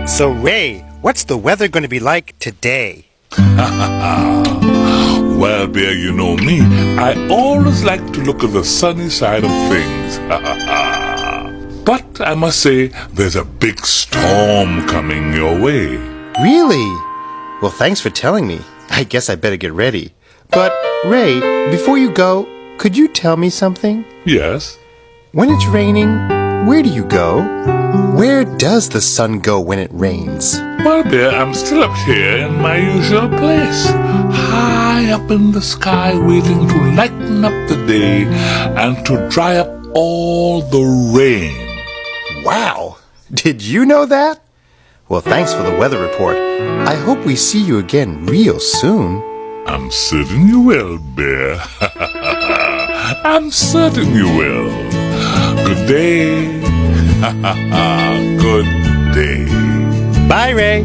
So, Ray, what's the weather going to be like today? Well, Bear, you know me. I always like to look at the sunny side of things. But I must say, there's a big storm coming your way. Really? Well, thanks for telling me. I guess I better get ready. But, Ray, before you go, could you tell me something? Yes? When it's raining, where do you go? Where does the sun go when it rains? Well, Bear, I'm still up here in my usual place. High up in the sky, waiting to lighten up the day and to dry up all the rain. Wow! Did you know that? Well, thanks for the weather report. I hope we see you again real soon. I'm certain you will, Bear. I'm certain you will. Good day. Good day. Bye, Ray.